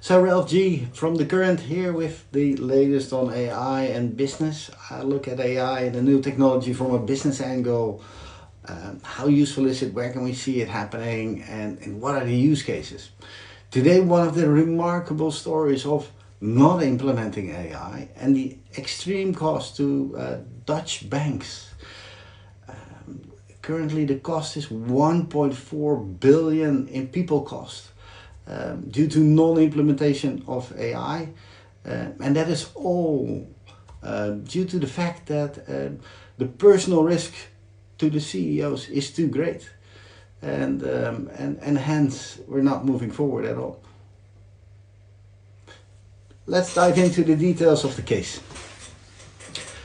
So Ralph G from The Current here with the latest on AI and business. I look at AI and the new technology from a business angle. How useful is it? Where can we see it happening? And what are the use cases? Today, one of the remarkable stories of not implementing AI and the extreme cost to Dutch banks. Currently, the cost is 1.4 billion in people cost. Due to non-implementation of AI, and that is all due to the fact that the personal risk to the CEOs is too great, and hence we're not moving forward at all. Let's dive into the details of the case.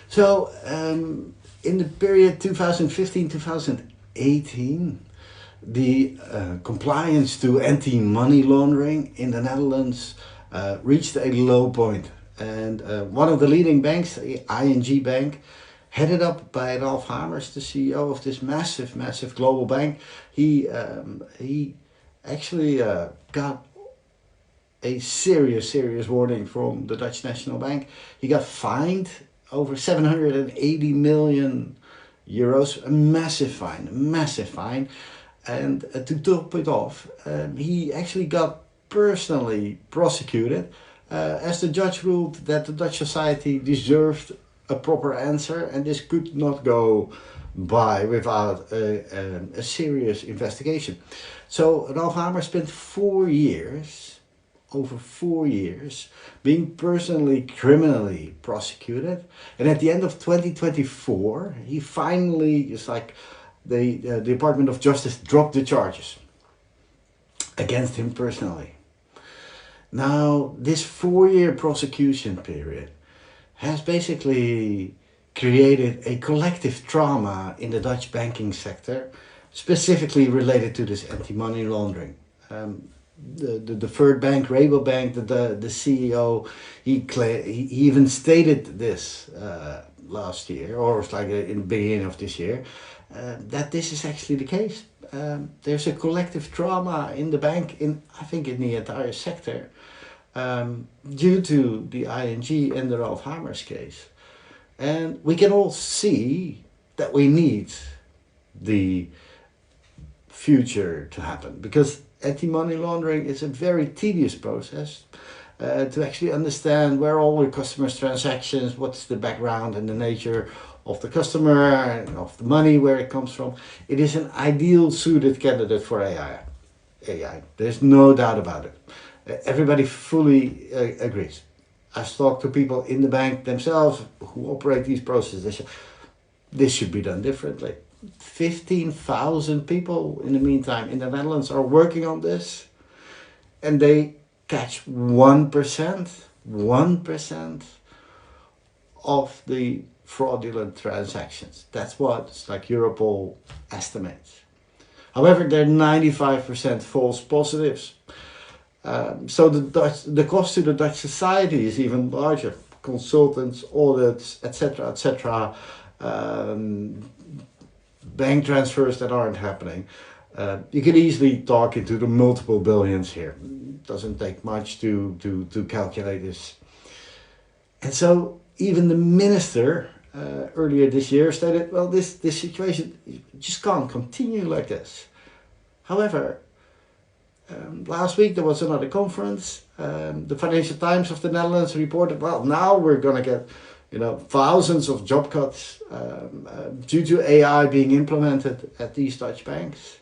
So in the period 2015-2018, the compliance to anti-money laundering in the Netherlands reached a low point. And one of the leading banks, the ING Bank, headed up by Ralph Hamers, the CEO of this massive global bank, he actually got a serious warning from the Dutch National Bank. He got fined over 780 million euros, a massive fine. And to top it off, he actually got personally prosecuted as the judge ruled that the Dutch society deserved a proper answer, and this could not go by without a serious investigation. So Ralph Hamers spent over 4 years, being personally criminally prosecuted, and at the end of 2024, he finally, just like the Department of Justice, dropped the charges against him personally. Now, this 4-year prosecution period has basically created a collective trauma in the Dutch banking sector, specifically related to this anti-money laundering. The third bank, Rabobank, the CEO, he even stated this last year, or it's like in the beginning of this year, that this is actually the case. There's a collective trauma in the bank, I think in the entire sector, due to the ING and the Ralph Hamers case. And we can all see that we need the future to happen, because anti-money laundering is a very tedious process to actually understand where all your customers' transactions, what's the background and the nature of the customer and of the money, where it comes from. It is an ideal suited candidate for AI. There's no doubt about it. Everybody fully agrees. I've talked to people in the bank themselves who operate these processes. This should be done differently. 15,000 people in the meantime in the Netherlands are working on this, and they catch 1% of the fraudulent transactions. That's what Europol estimates. However, there are 95% false positives. So the cost to the Dutch society is even larger. Consultants, audits, etc. Bank transfers that aren't happening. You can easily talk into the multiple billions here. It doesn't take much to calculate this. And so even the minister earlier this year stated, well, this situation just can't continue like this. However, last week there was another conference. The Financial Times of the Netherlands reported, well, now we're going to get thousands of job cuts due to AI being implemented at these Dutch banks.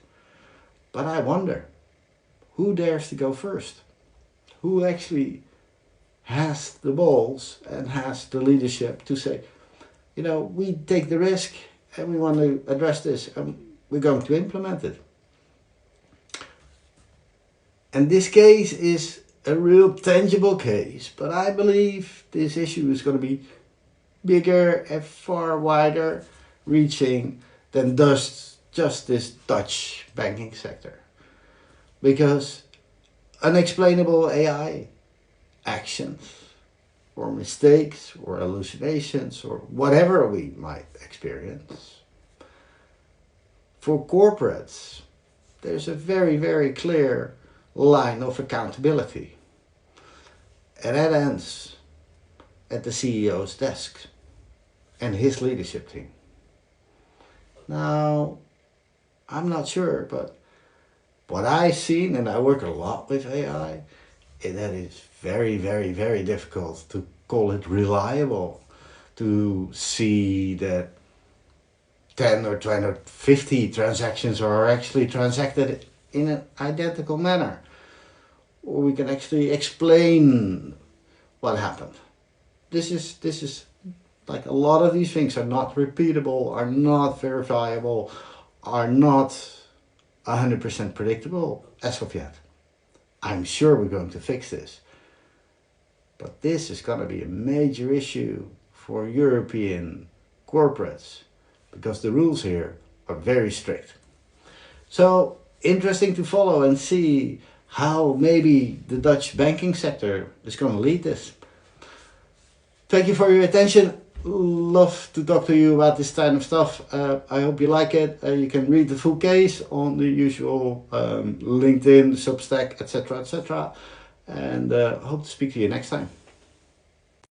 But I wonder, who dares to go first? Who actually has the balls and has the leadership to say, we take the risk and we want to address this and we're going to implement it. And this case is a real tangible case, but I believe this issue is going to be bigger and far wider reaching than just this Dutch banking sector. Because unexplainable AI actions or mistakes or hallucinations or whatever we might experience, for corporates, there's a very clear line of accountability. And that ends at the CEO's desk and his leadership team. Now, I'm not sure, but what I've seen, and I work a lot with AI, is that it's very, very, very difficult to call it reliable, to see that 10 or 20 or 50 transactions are actually transacted in an identical manner. Or we can actually explain what happened. This is like a lot of these things are not repeatable, are not verifiable, are not 100% predictable as of yet. I'm sure we're going to fix this. But this is going to be a major issue for European corporates because the rules here are very strict. So interesting to follow and see how maybe the Dutch banking sector is going to lead this. Thank you for your attention. Love to talk to you about this kind of stuff. I hope you like it. You can read the full case on the usual LinkedIn, Substack, etc., etc. And hope to speak to you next time.